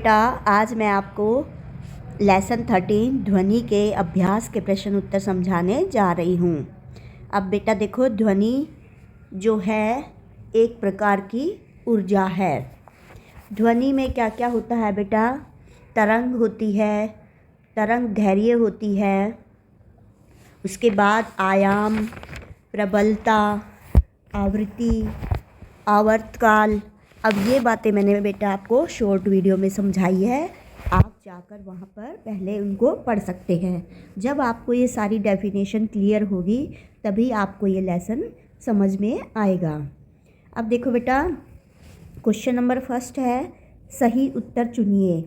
बेटा आज मैं आपको लेसन 13 ध्वनि के अभ्यास के प्रश्न उत्तर समझाने जा रही हूँ। अब बेटा देखो, ध्वनि जो है एक प्रकार की ऊर्जा है। ध्वनि में क्या क्या होता है बेटा? तरंग होती है, तरंग दैर्घ्य होती है, उसके बाद आयाम, प्रबलता, आवृत्ति, आवर्तकाल। अब ये बातें मैंने बेटा आपको शॉर्ट वीडियो में समझाई है, आप जाकर वहाँ पर पहले उनको पढ़ सकते हैं। जब आपको ये सारी डेफिनेशन क्लियर होगी तभी आपको ये लेसन समझ में आएगा। अब देखो बेटा, क्वेश्चन नंबर फर्स्ट है, सही उत्तर चुनिए।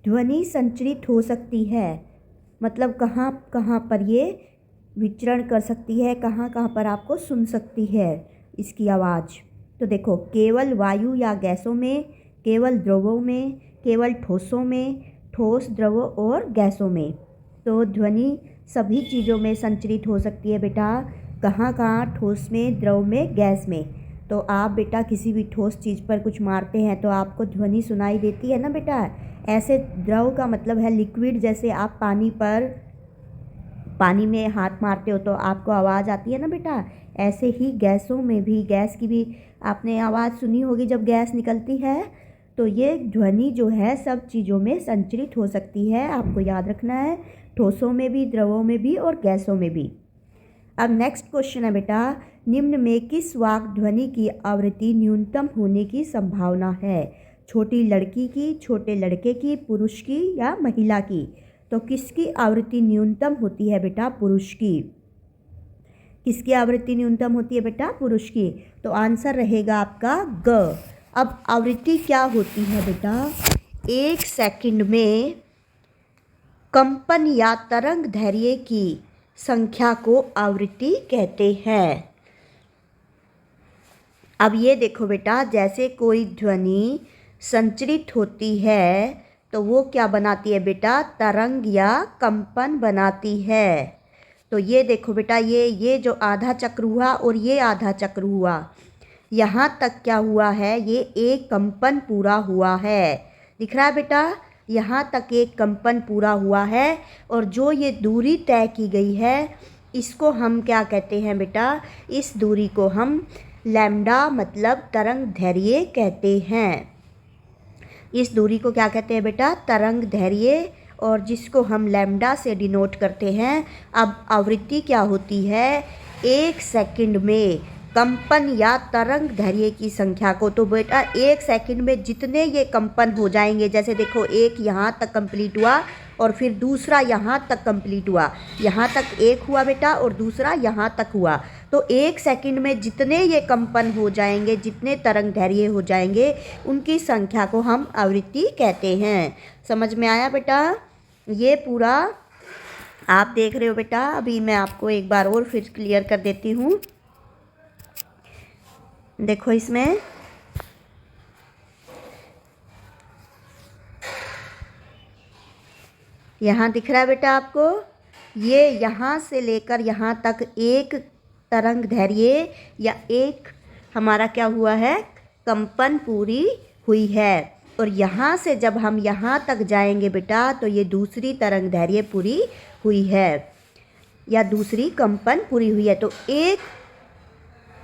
ध्वनि संचरित हो सकती है, मतलब कहाँ कहाँ पर ये विचरण कर सकती है, कहाँ कहाँ पर आपको सुन सकती है इसकी आवाज़। तो देखो, केवल वायु या गैसों में, केवल द्रवों में, केवल ठोसों में, ठोस, द्रवों और गैसों में। तो ध्वनि सभी चीज़ों में संचरित हो सकती है बेटा। कहाँ कहाँ? ठोस में, द्रव में, गैस में। तो आप बेटा किसी भी ठोस चीज़ पर कुछ मारते हैं तो आपको ध्वनि सुनाई देती है ना बेटा। ऐसे द्रव का मतलब है लिक्विड, जैसे आप पानी में हाथ मारते हो तो आपको आवाज़ आती है ना बेटा। ऐसे ही गैसों में भी, गैस की भी आपने आवाज़ सुनी होगी जब गैस निकलती है। तो ये ध्वनि जो है सब चीज़ों में संचरित हो सकती है, आपको याद रखना है। ठोसों में भी, द्रवों में भी और गैसों में भी। अब नेक्स्ट क्वेश्चन है बेटा, निम्न में किस वाक् ध्वनि की आवृत्ति न्यूनतम होने की संभावना है? छोटी लड़की की, छोटे लड़के की, पुरुष की या महिला की? तो किसकी आवृत्ति न्यूनतम होती है बेटा? पुरुष की। किसकी आवृत्ति न्यूनतम होती है बेटा? पुरुष की। तो आंसर रहेगा आपका ग। अब आवृत्ति क्या होती है बेटा? 1 सेकंड में कंपन या तरंग दैर्घ्य की संख्या को आवृत्ति कहते हैं। अब ये देखो बेटा, जैसे कोई ध्वनि संचरित होती है तो वो क्या बनाती है बेटा? तरंग या कंपन बनाती है। तो ये देखो बेटा, ये जो आधा चक्र हुआ और ये आधा चक्र हुआ, यहाँ तक क्या हुआ है? ये एक कंपन पूरा हुआ है। दिख रहा है बेटा? यहाँ तक एक कंपन पूरा हुआ है। और जो ये दूरी तय की गई है इसको हम क्या कहते हैं बेटा? इस दूरी को हम लैम्डा मतलब तरंग दैर्घ्य कहते हैं। इस दूरी को क्या कहते हैं बेटा? तरंग दैर्घ्य, और जिसको हम लैम्डा से डिनोट करते हैं। अब आवृत्ति क्या होती है? 1 सेकंड में कंपन या तरंग दैर्घ्य की संख्या को। तो बेटा 1 सेकंड में जितने ये कंपन हो जाएंगे, जैसे देखो एक यहाँ तक कंप्लीट हुआ और फिर दूसरा यहाँ तक कंप्लीट हुआ, यहाँ तक एक हुआ बेटा और दूसरा यहाँ तक हुआ। तो 1 सेकंड में जितने ये कंपन हो जाएंगे, जितने तरंग दैर्घ्य हो जाएंगे, उनकी संख्या को हम आवृत्ति कहते हैं। समझ में आया बेटा? ये पूरा आप देख रहे हो बेटा। अभी मैं आपको एक बार और फिर क्लियर कर देती हूँ। देखो, इसमें यहाँ दिख रहा है बेटा आपको, ये यहाँ से लेकर यहाँ तक एक तरंग दैर्घ्य या एक हमारा क्या हुआ है? कंपन पूरी हुई है। और यहाँ से जब हम यहाँ तक जाएंगे बेटा तो ये दूसरी तरंग दैर्घ्य पूरी हुई है या दूसरी कंपन पूरी हुई है। तो 1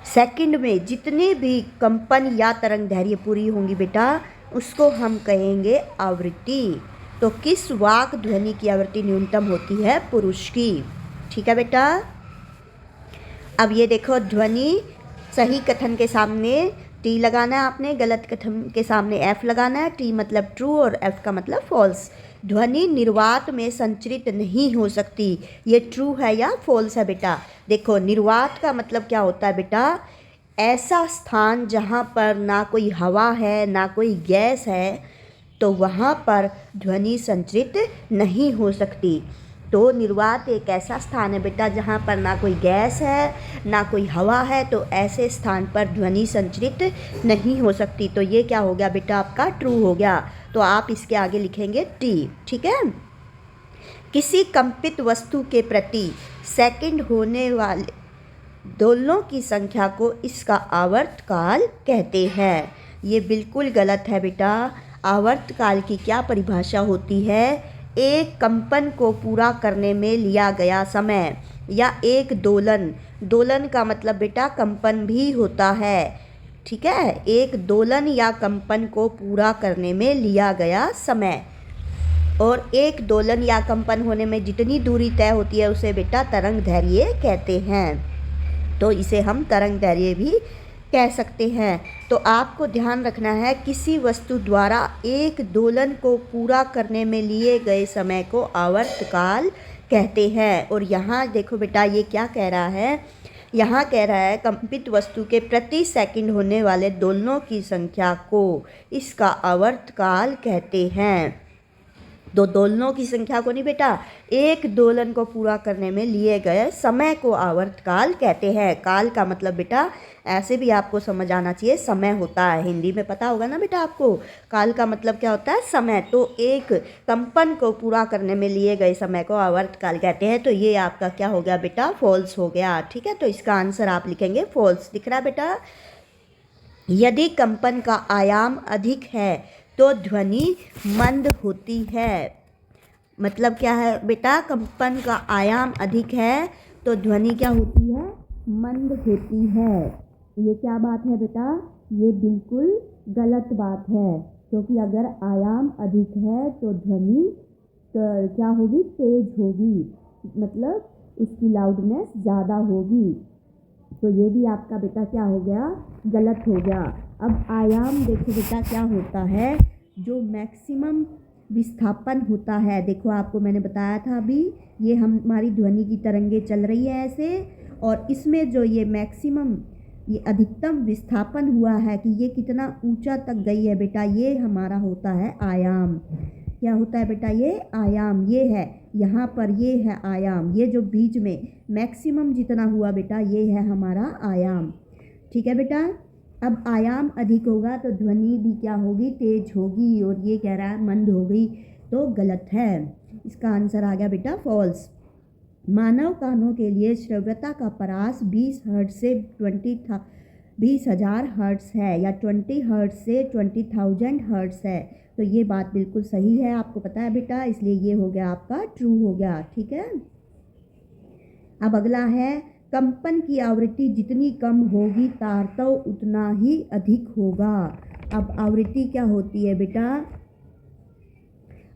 सेकंड में जितने भी कंपन या तरंग दैर्घ्य पूरी होंगी बेटा, उसको हम कहेंगे आवृत्ति। तो किस वाक् ध्वनि की आवृत्ति न्यूनतम होती है? पुरुष की। ठीक है बेटा? अब ये देखो, ध्वनि सही कथन के सामने टी लगाना है आपने, गलत कथन के सामने एफ लगाना है। टी मतलब ट्रू और एफ का मतलब फॉल्स। ध्वनि निर्वात में संचरित नहीं हो सकती, ये ट्रू है या फॉल्स है बेटा? देखो, निर्वात का मतलब क्या होता है बेटा? ऐसा स्थान जहाँ पर ना कोई हवा है ना कोई गैस है, तो वहाँ पर ध्वनि संचरित नहीं हो सकती। तो निर्वात एक ऐसा स्थान है बेटा जहाँ पर ना कोई गैस है ना कोई हवा है, तो ऐसे स्थान पर ध्वनि संचरित नहीं हो सकती। तो ये क्या हो गया बेटा? आपका ट्रू हो गया। तो आप इसके आगे लिखेंगे टी। ठीक है? किसी कंपित वस्तु के प्रति सेकंड होने वाले दोलनों की संख्या को इसका आवर्तकाल कहते हैं। ये बिल्कुल गलत है बेटा। आवर्तकाल की क्या परिभाषा होती है? एक कंपन को पूरा करने में लिया गया समय या एक दोलन। दोलन का मतलब बेटा कंपन भी होता है, ठीक है। एक दोलन या कंपन को पूरा करने में लिया गया समय, और एक दोलन या कंपन होने में जितनी दूरी तय होती है उसे बेटा तरंग दैर्घ्य कहते हैं। तो इसे हम तरंग दैर्घ्य भी कह सकते हैं। तो आपको ध्यान रखना है, किसी वस्तु द्वारा एक दोलन को पूरा करने में लिए गए समय को आवर्तकाल कहते हैं। और यहाँ देखो बेटा, ये क्या कह रहा है? यहाँ कह रहा है कंपित वस्तु के प्रति सेकंड होने वाले दोलनों की संख्या को इसका आवर्तकाल कहते हैं। दो दोलनों की संख्या को नहीं बेटा, एक दोलन को पूरा करने में लिए गए समय को आवर्तकाल कहते हैं। काल का मतलब बेटा ऐसे भी आपको समझ आना चाहिए, समय होता है, हिंदी में पता होगा ना बेटा आपको। काल का मतलब क्या होता है? समय। तो एक कंपन को पूरा करने में लिए गए समय को आवर्तकाल कहते हैं। तो ये आपका क्या हो गया बेटा? फॉल्स हो गया, ठीक है। तो इसका आंसर आप लिखेंगे फॉल्स। दिख रहा है बेटा? यदि कंपन का आयाम अधिक है तो ध्वनि मंद होती है। मतलब क्या है बेटा? कंपन का आयाम अधिक है तो ध्वनि क्या होती है? मंद होती है। ये क्या बात है बेटा? ये बिल्कुल गलत बात है, क्योंकि अगर आयाम अधिक है तो ध्वनि तो क्या होगी? तेज होगी, मतलब उसकी लाउडनेस ज़्यादा होगी। तो ये भी आपका बेटा क्या हो गया? गलत हो गया। अब आयाम देखो बेटा क्या होता है, जो मैक्सिमम विस्थापन होता है। देखो आपको मैंने बताया था अभी, ये हमारी ध्वनि की तरंगे चल रही है ऐसे, और इसमें जो ये मैक्सिमम, ये अधिकतम विस्थापन हुआ है कि ये कितना ऊंचा तक गई है बेटा, ये हमारा होता है आयाम। क्या होता है बेटा? ये आयाम। ये है यहाँ पर, ये है आयाम। ये जो बीच में मैक्सिमम जितना हुआ बेटा, ये है हमारा आयाम, ठीक है बेटा। अब आयाम अधिक होगा तो ध्वनि भी क्या होगी? तेज होगी। और ये कह रहा है मंद हो गई, तो गलत है। इसका आंसर आ गया बेटा फॉल्स। मानव कानों के लिए श्रव्यता का परास 20 हर्ट्ज से 20,000 हर्ट्ज है, या 20 हर्ट्ज से 20,000 हर्ट्ज है। तो ये बात बिल्कुल सही है, आपको पता है बेटा, इसलिए ये हो गया आपका ट्रू हो गया, ठीक है। अब अगला है, कंपन की आवृत्ति जितनी कम होगी तारतव उतना ही अधिक होगा। अब आवृत्ति क्या होती है बेटा?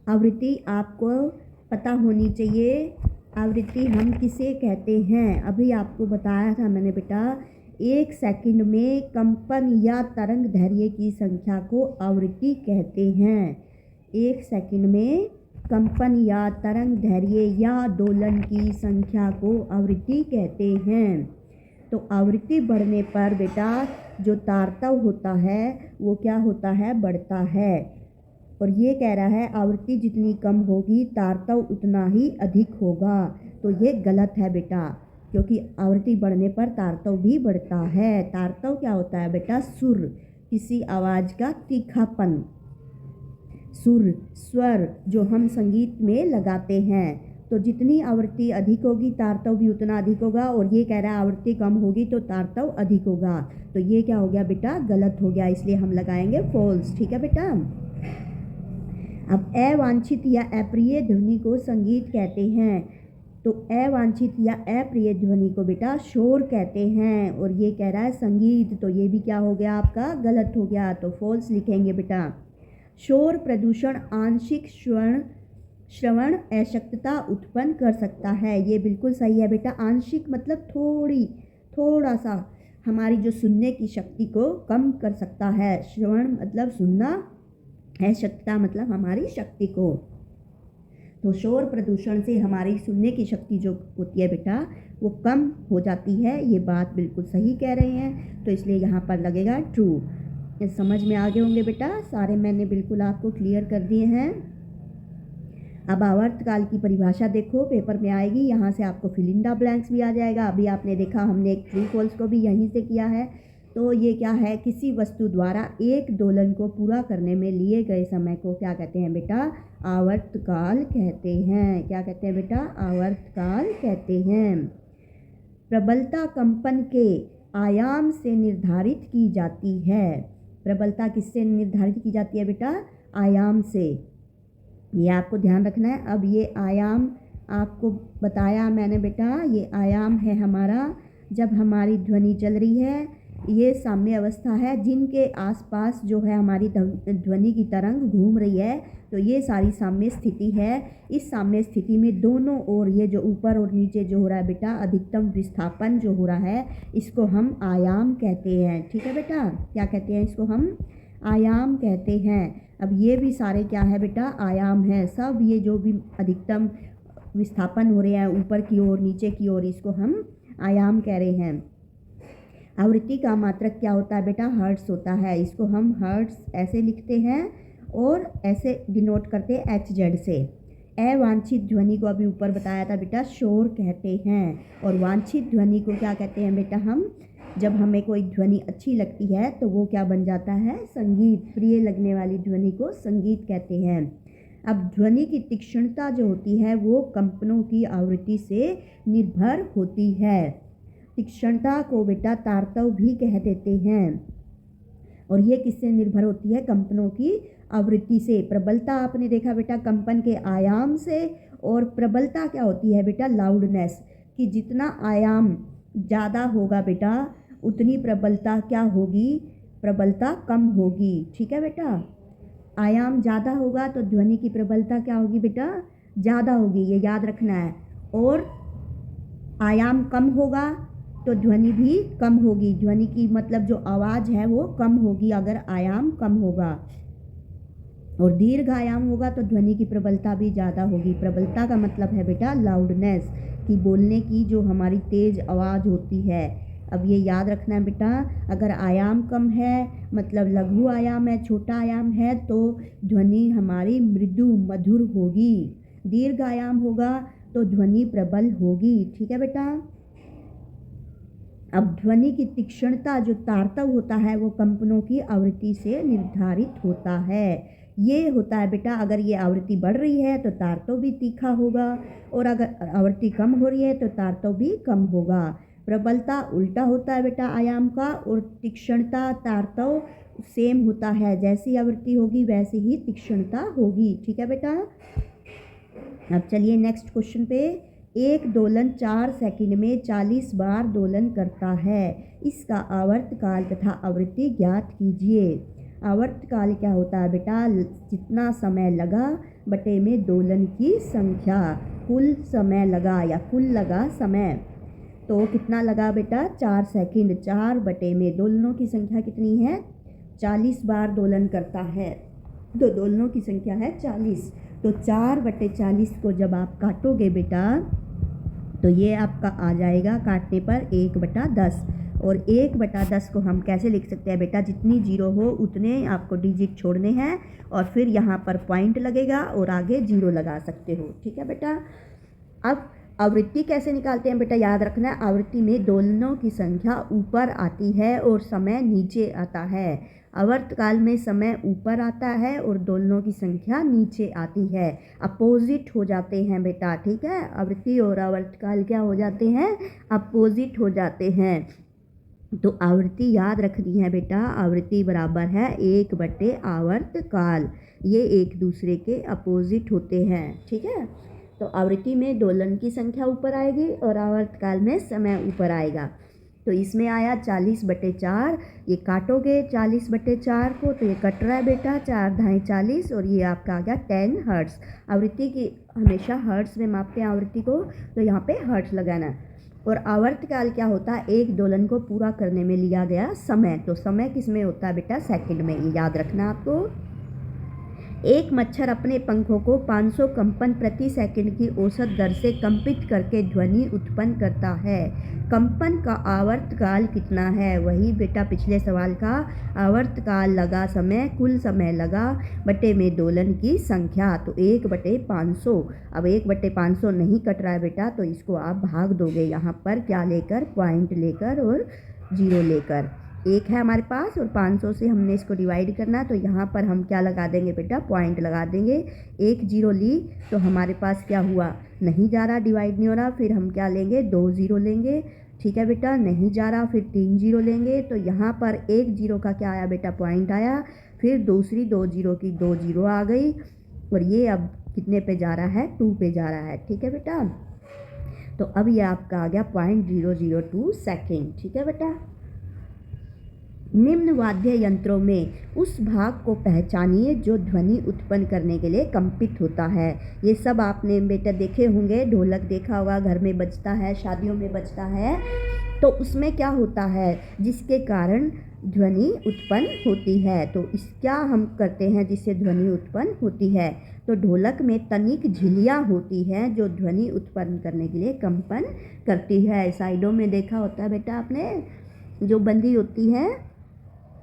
आवृत्ति आपको पता होनी चाहिए। आवृत्ति हम किसे कहते हैं? अभी आपको बताया था मैंने बेटा, एक सेकंड में कंपन या तरंग दैर्घ्य की संख्या को आवृत्ति कहते हैं। एक सेकंड में कंपन या तरंग दैर्घ्य या दोलन की संख्या को आवृत्ति कहते हैं। तो आवृत्ति बढ़ने पर बेटा जो तारतव होता है वो क्या होता है? बढ़ता है। और ये कह रहा है आवृत्ति जितनी कम होगी तारतव उतना ही अधिक होगा। तो ये गलत है बेटा, क्योंकि आवृत्ति बढ़ने पर तारतव भी बढ़ता है। तारतव क्या होता है बेटा? सुर, किसी आवाज़ का तीखापन, सुर, स्वर जो हम संगीत में लगाते हैं। तो जितनी आवृत्ति अधिक होगी तारतव भी उतना अधिक होगा। और ये कह रहा है आवृत्ति कम होगी तो तारतव अधिक होगा। तो ये क्या हो गया बेटा? गलत हो गया, इसलिए हम लगाएंगे फॉल्स, ठीक है बेटा। अब अवांछित या अप्रिय ध्वनि को संगीत कहते हैं। तो अवांछित या अप्रिय ध्वनि को बेटा शोर कहते हैं। और ये कह रहा है संगीत, तो ये भी क्या हो गया आपका? गलत हो गया। तो फॉल्स लिखेंगे बेटा। शोर प्रदूषण आंशिक श्रवण अशक्तता उत्पन्न कर सकता है। ये बिल्कुल सही है बेटा। आंशिक मतलब थोड़ा सा हमारी जो सुनने की शक्ति को कम कर सकता है। श्रवण मतलब सुनना, अशक्तता मतलब हमारी शक्ति को। तो शोर प्रदूषण से हमारी सुनने की शक्ति जो होती है बेटा वो कम हो जाती है। ये बात बिल्कुल सही कह रहे हैं, तो इसलिए यहाँ पर लगेगा ट्रू। ये समझ में आ गए होंगे बेटा, सारे मैंने बिल्कुल आपको क्लियर कर दिए हैं। अब आवर्तकाल की परिभाषा देखो, पेपर में आएगी, यहाँ से आपको फिल इन द ब्लैंक्स भी आ जाएगा। अभी आपने देखा हमने एक ट्रू फॉल्स को भी यहीं से किया है। तो ये क्या है? किसी वस्तु द्वारा एक दोलन को पूरा करने में लिए गए समय को क्या कहते हैं बेटा? आवर्तकाल कहते हैं। क्या कहते हैं बेटा? आवर्तकाल कहते हैं। प्रबलता कंपन के आयाम से निर्धारित की जाती है। प्रबलता किससे निर्धारित की जाती है बेटा? आयाम से, ये आपको ध्यान रखना है। अब ये आयाम आपको बताया मैंने बेटा, ये आयाम है हमारा जब हमारी ध्वनि चल रही है, ये साम्य अवस्था है जिनके आसपास जो है हमारी ध्वनि की तरंग घूम रही है, तो ये सारी साम्य स्थिति है। इस साम्य स्थिति में दोनों ओर ये जो ऊपर और नीचे जो हो रहा है बेटा, अधिकतम विस्थापन जो हो रहा है, इसको हम आयाम कहते हैं। ठीक है बेटा, क्या कहते हैं इसको हम? आयाम कहते हैं। अब ये भी सारे क्या है बेटा? आयाम है सब। ये जो भी अधिकतम विस्थापन हो रहे हैं ऊपर की ओर नीचे की ओर, इसको हम आयाम कह रहे हैं। आवृत्ति का मात्रक क्या होता है बेटा? हर्ट्स होता है। इसको हम हर्ट्स ऐसे लिखते हैं और ऐसे डिनोट करते हैं HZ से। अवांछित ध्वनि को अभी ऊपर बताया था बेटा, शोर कहते हैं। और वांछित ध्वनि को क्या कहते हैं बेटा? हम जब हमें कोई ध्वनि अच्छी लगती है तो वो क्या बन जाता है? संगीत। प्रिय लगने वाली ध्वनि को संगीत कहते हैं। अब ध्वनि की तीक्ष्णता जो होती है वो कंपनों की आवृत्ति से निर्भर होती है। तीक्ष्णता को बेटा तारतव भी कह देते हैं। और ये किससे निर्भर होती है? कंपनों की आवृत्ति से। प्रबलता आपने देखा बेटा कंपन के आयाम से, और प्रबलता क्या होती है बेटा? लाउडनेस, कि जितना आयाम ज़्यादा होगा बेटा उतनी प्रबलता क्या होगी? प्रबलता कम होगी। ठीक है बेटा, आयाम ज़्यादा होगा तो ध्वनि की प्रबलता क्या होगी बेटा? ज़्यादा होगी, ये याद रखना है। और आयाम कम होगा तो ध्वनि भी कम होगी। ध्वनि की मतलब जो आवाज़ है वो कम होगी अगर आयाम कम होगा। और दीर्घ आयाम होगा तो ध्वनि की प्रबलता भी ज़्यादा होगी। प्रबलता का मतलब है बेटा लाउडनेस, कि बोलने की जो हमारी तेज़ आवाज़ होती है। अब ये याद रखना है बेटा, अगर आयाम कम है मतलब लघु आयाम है, छोटा आयाम है, तो ध्वनि हमारी मृदु मधुर होगी। दीर्घ आयाम होगा तो ध्वनि प्रबल होगी। ठीक है बेटा। अब ध्वनि की तीक्ष्णता जो तारतव होता है वो कंपनों की आवृत्ति से निर्धारित होता है। ये होता है बेटा, अगर ये आवृत्ति बढ़ रही है तो तारतव भी तीखा होगा, और अगर आवृत्ति कम हो रही है तो तारतव भी कम होगा। प्रबलता उल्टा होता है बेटा आयाम का, और तीक्ष्णता तारतव सेम होता है। जैसी आवृत्ति होगी वैसी ही तीक्ष्णता होगी। ठीक है बेटा। अब चलिए नेक्स्ट क्वेश्चन पे। एक दोलन 4 सेकंड में 40 बार दोलन करता है, इसका आवर्तकाल तथा आवृत्ति ज्ञात कीजिए। आवर्तकाल क्या होता है बेटा? जितना समय लगा बटे में दोलन की संख्या। कुल समय लगा या कुल लगा समय, तो कितना लगा बेटा? 4 सेकंड। 4 बटे में दोलनों की संख्या कितनी है? 40 बार दोलन करता है, तो दोलनों की संख्या है 40। तो 4 बटे 40 को जब आप काटोगे बेटा तो ये आपका आ जाएगा काटने पर 1/10। और 1/10 को हम कैसे लिख सकते हैं बेटा? जितनी जीरो हो उतने आपको डिजिट छोड़ने हैं, और फिर यहाँ पर पॉइंट लगेगा और आगे जीरो लगा सकते हो। ठीक है बेटा। अब आवृत्ति कैसे निकालते हैं बेटा? याद रखना है, आवृत्ति में दोलनों की संख्या ऊपर आती है और समय नीचे आता है। आवर्तकाल में समय ऊपर आता है और दोलनों की संख्या नीचे आती है। अपोजिट हो जाते हैं बेटा। ठीक है, आवृत्ति और आवर्तकाल क्या हो जाते हैं? अपोजिट हो जाते हैं। तो आवृत्ति याद रखनी है बेटा, आवृत्ति बराबर है 1/आवर्तकाल। ये एक दूसरे के अपोजिट होते हैं। ठीक है, तो आवृत्ति में दोलन की संख्या ऊपर आएगी और आवर्तकाल में समय ऊपर आएगा। तो इसमें आया 40/4। ये काटोगे 40/4 को तो ये कट रहा है बेटा 4 ढाई 40, और ये आपका आ गया 10 हर्ट्स। आवृत्ति की हमेशा हर्ट्स में मापते हैं आवृत्ति को, तो यहाँ पे हर्ट्स लगाना है। और आवर्तकाल क्या होता है? एक दोलन को पूरा करने में लिया गया समय। तो समय किस में होता है बेटा? सेकंड में। ये याद रखना आपको। एक मच्छर अपने पंखों को 500 कंपन प्रति सेकंड की औसत दर से कंपित करके ध्वनि उत्पन्न करता है। कंपन का आवर्तकाल कितना है? वही बेटा पिछले सवाल का आवर्तकाल लगा समय, कुल समय लगा बटे में दोलन की संख्या, तो 1/500। अब 1/500 नहीं कट रहा है बेटा, तो इसको आप भाग दोगे यहाँ पर क्या लेकर? पॉइंट लेकर और जीरो लेकर। 1 है हमारे पास और 500 से हमने इसको डिवाइड करना है, तो यहाँ पर हम क्या लगा देंगे बेटा? पॉइंट लगा देंगे। 1 0 ली तो हमारे पास क्या हुआ? नहीं जा रहा, डिवाइड नहीं हो रहा, फिर हम क्या लेंगे? 2 0 लेंगे। ठीक है बेटा, नहीं जा रहा, फिर 3 0 लेंगे। तो यहाँ पर 1 0 का क्या आया बेटा? पॉइंट आया। फिर दूसरी 2 जीरो की 2 जीरो आ गई और ये अब कितने पे जा रहा है, 2 पे जा रहा है। ठीक है बेटा, तो अब ये आपका आ गया 0.002 सेकेंड। ठीक है बेटा, निम्न वाद्य यंत्रों में उस भाग को पहचानिए जो ध्वनि उत्पन्न करने के लिए कंपित होता है। ये सब आपने बेटा देखे होंगे, ढोलक देखा होगा, घर में बजता है, शादियों में बजता है, तो उसमें क्या होता है जिसके कारण ध्वनि उत्पन्न होती है। तो इस क्या हम करते हैं जिससे ध्वनि उत्पन्न होती है, तो ढोलक में तनिक झिल्लियाँ होती हैं जो ध्वनि उत्पन्न करने के लिए कंपन करती है। साइडों में देखा होता है बेटा आपने, जो बंदी होती है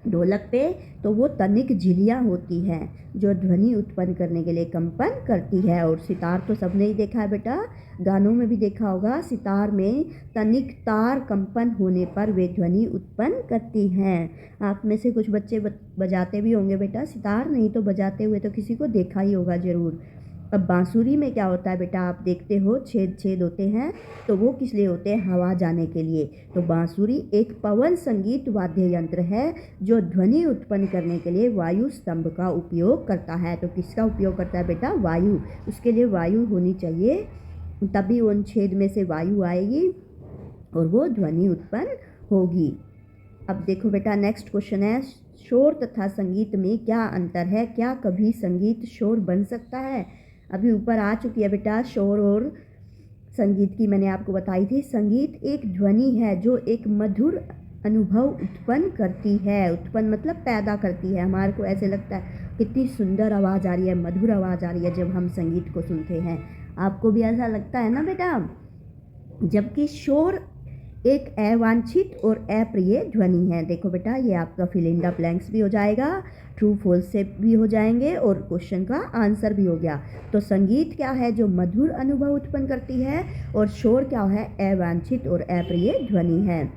ढोलक पे, तो वो तनिक झिल्लियाँ होती हैं जो ध्वनि उत्पन्न करने के लिए कंपन करती है। और सितार तो सबने ही देखा है बेटा, गानों में भी देखा होगा, सितार में तनिक तार कंपन होने पर वे ध्वनि उत्पन्न करती हैं। आप में से कुछ बच्चे बजाते भी होंगे बेटा सितार, नहीं तो बजाते हुए तो किसी को देखा ही होगा ज़रूर। अब बांसुरी में क्या होता है बेटा, आप देखते हो छेद छेद होते हैं, तो वो किस लिए होते हैं, हवा जाने के लिए। तो बांसुरी एक पवन संगीत वाद्य यंत्र है जो ध्वनि उत्पन्न करने के लिए वायु स्तंभ का उपयोग करता है। तो किसका उपयोग करता है बेटा, वायु। उसके लिए वायु होनी चाहिए, तभी उन छेद में से वायु आएगी और वो ध्वनि उत्पन्न होगी। अब देखो बेटा, नेक्स्ट क्वेश्चन है, शोर तथा संगीत में क्या अंतर है, क्या कभी संगीत शोर बन सकता है। अभी ऊपर आ चुकी है बेटा, शोर और संगीत की मैंने आपको बताई थी। संगीत एक ध्वनि है जो एक मधुर अनुभव उत्पन्न करती है। उत्पन्न मतलब पैदा करती है, हमारे को ऐसे लगता है कितनी सुंदर आवाज़ आ रही है, मधुर आवाज़ आ रही है जब हम संगीत को सुनते हैं। आपको भी ऐसा लगता है ना बेटा। जबकि शोर एक अवांछित और अप्रिय ध्वनि है। देखो बेटा, ये आपका फिल इन द ब्लैंक्स भी हो जाएगा, ट्रू फॉल्स से भी हो जाएंगे और क्वेश्चन का आंसर भी हो गया। तो संगीत क्या है, जो मधुर अनुभव उत्पन्न करती है, और शोर क्या है, अवांछित और अप्रिय ध्वनि है।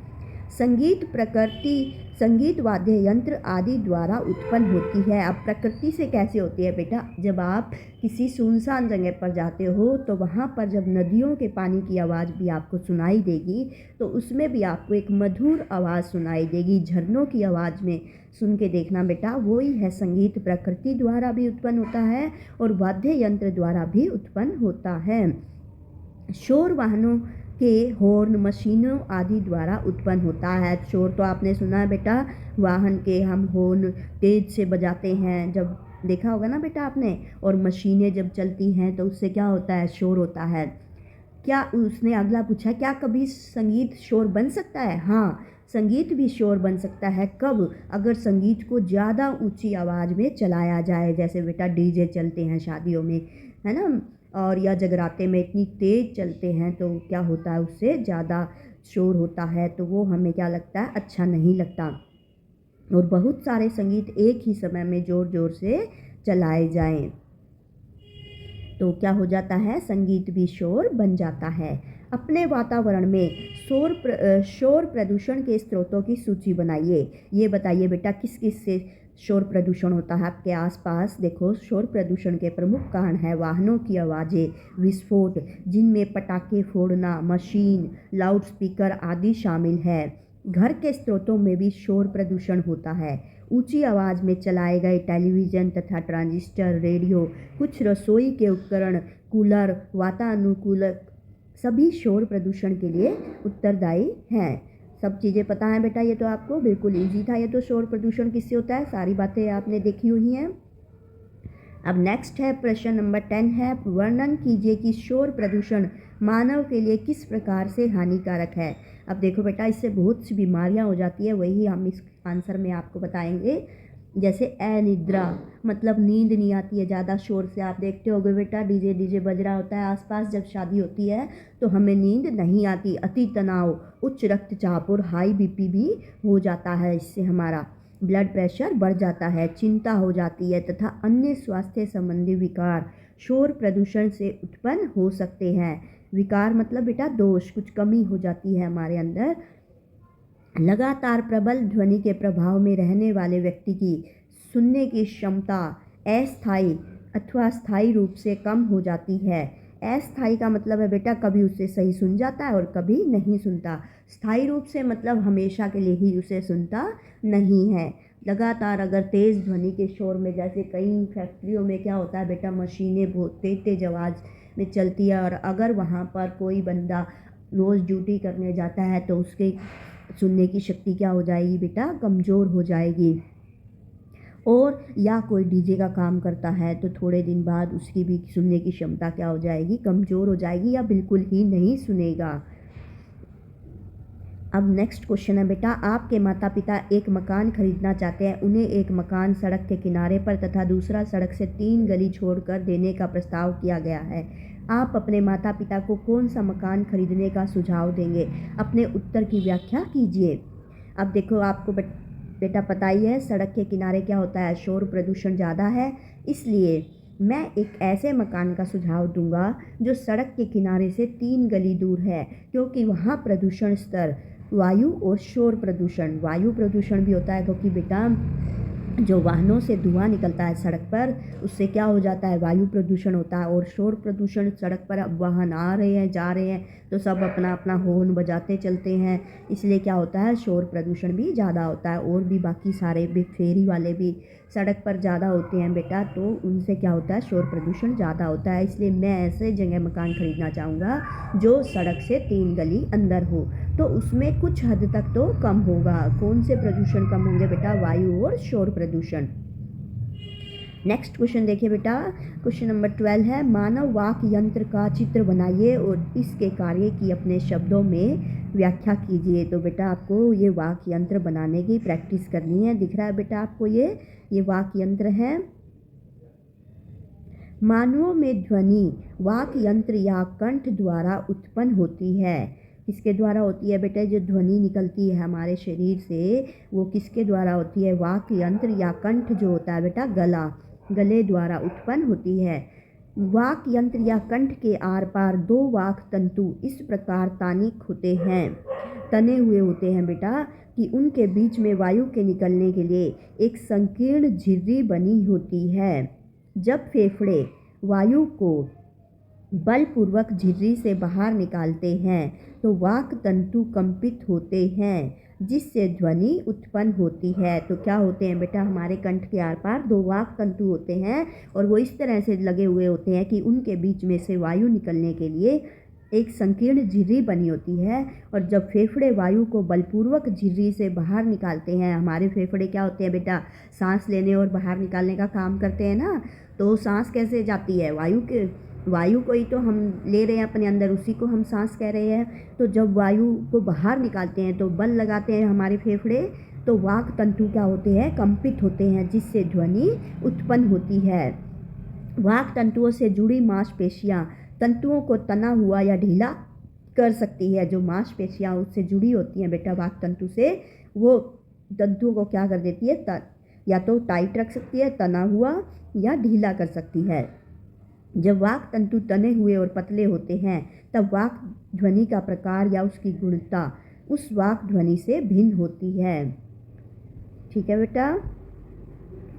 संगीत प्रकृति, संगीत वाद्य यंत्र आदि द्वारा उत्पन्न होती है। अब प्रकृति से कैसे होती है बेटा, जब आप किसी सुनसान जगह पर जाते हो तो वहाँ पर जब नदियों के पानी की आवाज़ भी आपको सुनाई देगी, तो उसमें भी आपको एक मधुर आवाज़ सुनाई देगी। झरनों की आवाज़ में सुन के देखना बेटा, वही है संगीत, प्रकृति द्वारा भी उत्पन्न होता है और वाद्य यंत्र द्वारा भी उत्पन्न होता है। शोर वाहनों के हॉर्न, मशीनों आदि द्वारा उत्पन्न होता है। शोर तो आपने सुना है बेटा, वाहन के हम हॉर्न तेज से बजाते हैं, जब देखा होगा ना बेटा आपने। और मशीनें जब चलती हैं तो उससे क्या होता है, शोर होता है। क्या उसने अगला पूछा, क्या कभी संगीत शोर बन सकता है। हाँ, संगीत भी शोर बन सकता है। कब, अगर संगीत को ज़्यादा ऊंची आवाज़ में चलाया जाए, जैसे बेटा डीजे चलते हैं शादियों में, है ना, और या जगराते में इतनी तेज़ चलते हैं, तो क्या होता है, उससे ज़्यादा शोर होता है, तो वो हमें क्या लगता है, अच्छा नहीं लगता। और बहुत सारे संगीत एक ही समय में ज़ोर ज़ोर से चलाए जाएं तो क्या हो जाता है, संगीत भी शोर बन जाता है। अपने वातावरण में शोर प्रदूषण के स्रोतों की सूची बनाइए। ये बताइए बेटा, किस किस से शोर प्रदूषण होता है आपके आसपास। देखो, शोर प्रदूषण के प्रमुख कारण है वाहनों की आवाज़ें, विस्फोट जिनमें पटाखे फोड़ना, मशीन, लाउडस्पीकर आदि शामिल है। घर के स्रोतों में भी शोर प्रदूषण होता है। ऊंची आवाज़ में चलाए गए टेलीविज़न तथा ट्रांजिस्टर, रेडियो, कुछ रसोई के उपकरण, कूलर, वातानुकूलक सभी शोर प्रदूषण के लिए उत्तरदायी हैं। सब चीज़ें पता है बेटा, ये तो आपको बिल्कुल इजी था। ये तो शोर प्रदूषण किससे होता है, सारी बातें आपने देखी हुई हैं। अब नेक्स्ट है प्रश्न नंबर 10 है, वर्णन कीजिए कि शोर प्रदूषण मानव के लिए किस प्रकार से हानिकारक है। अब देखो बेटा, इससे बहुत सी बीमारियां हो जाती है, वही हम इस आंसर में आपको बताएंगे। जैसे अनिद्रा, मतलब नींद नहीं आती है ज़्यादा शोर से। आप देखते होगे बेटा, डीजे बज रहा होता है आसपास, जब शादी होती है तो हमें नींद नहीं आती। अति तनाव, उच्च रक्तचाप और हाई बीपी भी हो जाता है, इससे हमारा ब्लड प्रेशर बढ़ जाता है, चिंता हो जाती है तथा अन्य स्वास्थ्य संबंधी विकार शोर प्रदूषण से उत्पन्न हो सकते हैं। विकार मतलब बेटा दोष, कुछ कमी हो जाती है हमारे अंदर। लगातार प्रबल ध्वनि के प्रभाव में रहने वाले व्यक्ति की सुनने की क्षमता अस्थायी अथवा स्थायी रूप से कम हो जाती है। अस्थायी का मतलब है बेटा, कभी उसे सही सुन जाता है और कभी नहीं सुनता। स्थायी रूप से मतलब हमेशा के लिए ही उसे सुनता नहीं है। लगातार अगर तेज़ ध्वनि के शोर में, जैसे कई फैक्ट्रियों में क्या होता है बेटा, मशीनें बहुत तेज तेज आवाज़ में चलती है, और अगर वहाँ पर कोई बंदा रोज़ ड्यूटी करने जाता है तो उसके सुनने की शक्ति क्या हो जाएगी बेटा, कमज़ोर हो जाएगी। और या कोई डीजे का काम करता है तो थोड़े दिन बाद उसकी भी सुनने की क्षमता क्या हो जाएगी, कमज़ोर हो जाएगी, या बिल्कुल ही नहीं सुनेगा। अब नेक्स्ट क्वेश्चन है बेटा, आपके माता पिता एक मकान खरीदना चाहते हैं। उन्हें एक मकान सड़क के किनारे पर तथा दूसरा सड़क से 3 गली छोड़कर देने का प्रस्ताव किया गया है। आप अपने माता पिता को कौन सा मकान खरीदने का सुझाव देंगे? अपने उत्तर की व्याख्या कीजिए। अब देखो, आपको बेटा पता ही है सड़क के किनारे क्या होता है, शोर प्रदूषण ज़्यादा है, इसलिए मैं एक ऐसे मकान का सुझाव दूंगा जो सड़क के किनारे से 3 गली दूर है, क्योंकि वहाँ प्रदूषण स्तर, वायु और शोर प्रदूषण, वायु प्रदूषण भी होता है क्योंकि बेटा जो वाहनों से धुआं निकलता है सड़क पर, उससे क्या हो जाता है, वायु प्रदूषण होता है। और शोर प्रदूषण, सड़क पर अब वाहन आ रहे हैं जा रहे हैं तो सब अपना अपना हॉर्न बजाते चलते हैं, इसलिए क्या होता है, शोर प्रदूषण भी ज़्यादा होता है। और भी बाकी सारे भी फेरी वाले भी सड़क पर ज़्यादा होते हैं बेटा, तो उनसे क्या होता है, शोर प्रदूषण ज़्यादा होता है। इसलिए मैं ऐसे जगह मकान खरीदना चाहूँगा जो सड़क से 3 गली अंदर हो, तो उसमें कुछ हद तक तो कम होगा। कौन से प्रदूषण कम होंगे बेटा, वायु और शोर प्रदूषण। नेक्स्ट क्वेश्चन देखिए बेटा, क्वेश्चन नंबर 12 है, मानव वाक यंत्र का चित्र बनाइए और इसके कार्य की अपने शब्दों में व्याख्या कीजिए। तो बेटा आपको ये वाक यंत्र बनाने की प्रैक्टिस करनी है। दिख रहा है बेटा आपको ये वाक यंत्र है। मानवों में ध्वनि वाक यंत्र या कंठ द्वारा उत्पन्न होती है। किसके द्वारा होती है बेटा, जो ध्वनि निकलती है हमारे शरीर से वो किसके द्वारा होती है, वाक यंत्र या कंठ जो होता है बेटा, गले द्वारा उत्पन्न होती है। वाक यंत्र या कंठ के आर पार 2 वाक तंतु इस प्रकार तने हुए होते हैं बेटा कि उनके बीच में वायु के निकलने के लिए एक संकीर्ण झिर्री बनी होती है। जब फेफड़े वायु को बलपूर्वक झिर्री से बाहर निकालते हैं तो वाक तंतु कंपित होते हैं, जिससे ध्वनि उत्पन्न होती है। तो क्या होते हैं बेटा, हमारे कंठ के आर पार 2 वाक तंतु होते हैं और वो इस तरह से लगे हुए होते हैं कि उनके बीच में से वायु निकलने के लिए एक संकीर्ण झिर्री बनी होती है। और जब फेफड़े वायु को बलपूर्वक झिर्री से बाहर निकालते हैं, हमारे फेफड़े क्या होते हैं बेटा, सांस लेने और बाहर निकालने का काम करते हैं ना, तो सांस कैसे जाती है, वायु को ही तो हम ले रहे हैं अपने अंदर, उसी को हम सांस कह रहे हैं। तो जब वायु को बाहर निकालते हैं तो बल लगाते हैं हमारे फेफड़े, तो वाक तंतु क्या होते हैं, कंपित होते हैं, जिससे ध्वनि उत्पन्न होती है। वाक तंतुओं से जुड़ी मांसपेशियां तंतुओं को तना हुआ या ढीला कर सकती है। जो मांसपेशियां उससे जुड़ी होती हैं बेटा वाक तंतु से, वो तंतुओं को क्या कर देती है, या तो टाइट रख सकती है, तना हुआ, या ढीला कर सकती है। जब वाक तंतु तने हुए और पतले होते हैं तब वाक ध्वनि का प्रकार या उसकी गुणता उस वाक ध्वनि से भिन्न होती है। ठीक है बेटा।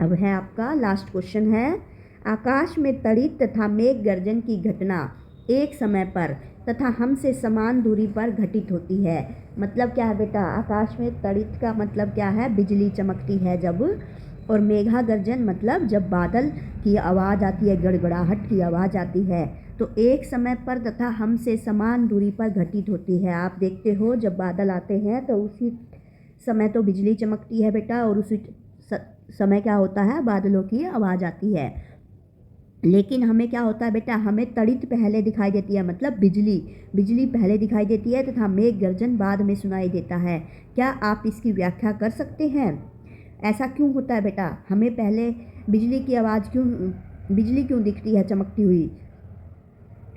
अब है आपका लास्ट क्वेश्चन है, आकाश में तड़ित तथा मेघ गर्जन की घटना एक समय पर तथा हमसे समान दूरी पर घटित होती है। मतलब क्या है बेटा, आकाश में तड़ित का मतलब क्या है, बिजली चमकती है जब, और मेघा गर्जन मतलब जब बादल की आवाज़ आती है, गड़गड़ाहट की आवाज़ आती है, तो एक समय पर तथा हमसे समान दूरी पर घटित होती है। आप देखते हो जब बादल आते हैं तो उसी समय तो बिजली चमकती है बेटा, और उसी समय क्या होता है, बादलों की आवाज़ आती है। लेकिन हमें क्या होता है बेटा, हमें तड़ित पहले दिखाई देती है, मतलब बिजली पहले दिखाई देती है तथा मेघ गर्जन बाद में सुनाई देता है। क्या आप इसकी व्याख्या कर सकते हैं, ऐसा क्यों होता है बेटा, हमें पहले बिजली क्यों दिखती है चमकती हुई?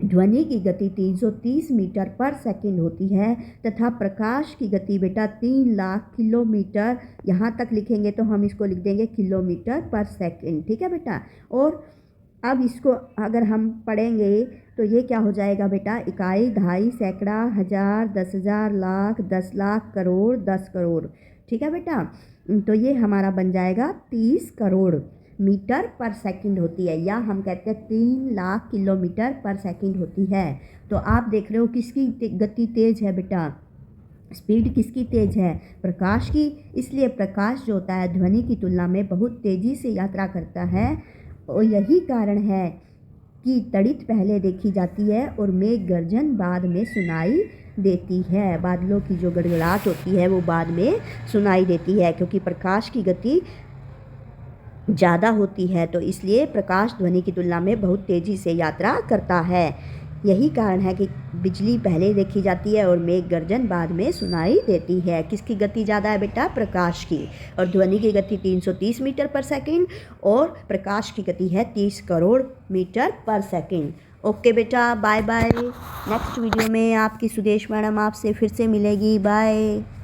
ध्वनि की गति 330 मीटर पर सेकंड होती है तथा प्रकाश की गति बेटा 3 लाख किलोमीटर, यहाँ तक लिखेंगे तो हम इसको लिख देंगे किलोमीटर पर सेकंड। ठीक है बेटा। और अब इसको अगर हम पढ़ेंगे तो ये क्या हो जाएगा बेटा, इकाई, दहाई, सैकड़ा, हजार, 10,000, लाख, 10 लाख, करोड़, 10 करोड़। ठीक है बेटा। तो ये हमारा बन जाएगा 30 करोड़ मीटर पर सेकंड होती है, या हम कहते हैं 3 लाख किलोमीटर पर सेकंड होती है। तो आप देख रहे हो किसकी गति तेज है बेटा, स्पीड किसकी तेज़ है? प्रकाश की। इसलिए प्रकाश जो होता है ध्वनि की तुलना में बहुत तेज़ी से यात्रा करता है और यही कारण है कि तड़ित पहले देखी जाती है और मेघ गर्जन बाद में सुनाई देती है। बादलों की जो गड़गड़ाहट होती है वो बाद में सुनाई देती है, क्योंकि प्रकाश की गति ज़्यादा होती है, तो इसलिए प्रकाश ध्वनि की तुलना में बहुत तेज़ी से यात्रा करता है। यही कारण है कि बिजली पहले देखी जाती है और मेघ गर्जन बाद में सुनाई देती है। किसकी गति ज़्यादा है बेटा? प्रकाश की। और ध्वनि की गति 330 मीटर पर सेकंड और प्रकाश की गति है 30 करोड़ मीटर पर सेकंड। ओके बेटा, बाय बाय। नेक्स्ट वीडियो में आपकी सुदेश मैडम आपसे फिर से मिलेगी। बाय।